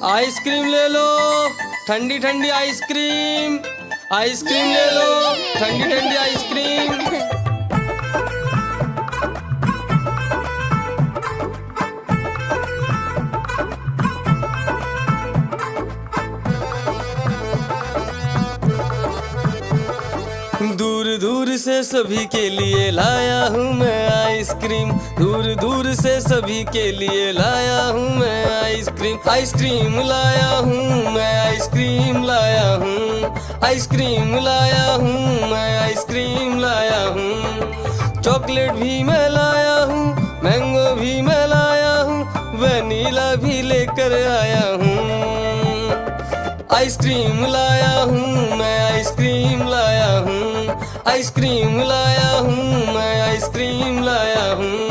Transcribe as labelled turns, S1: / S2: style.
S1: Ice cream ले लो, ठंडी ठंडी आइसक्रीम। आइसक्रीम ले लो, ठंडी ठंडी आइसक्रीम। दूर दूर से सभी के लिए लाया हूँ मैं आइसक्रीम। दूर दूर से सभी के लिए लाया हूँ मैं आइसक्रीम। आइसक्रीम लाया हूँ मैं, आइसक्रीम लाया हूँ। आइसक्रीम लाया हूँ मैं, आइसक्रीम लाया हूँ। चॉकलेट भी मैं लाया हूँ, मैंगो भी मैं लाया हूँ, वनीला भी लेकर आया हूँ। आइसक्रीम लाया हूँ मैं, आइसक्रीम लाया हूँ। आइसक्रीम लाया हूँ मैं, आइसक्रीम लाया हूँ।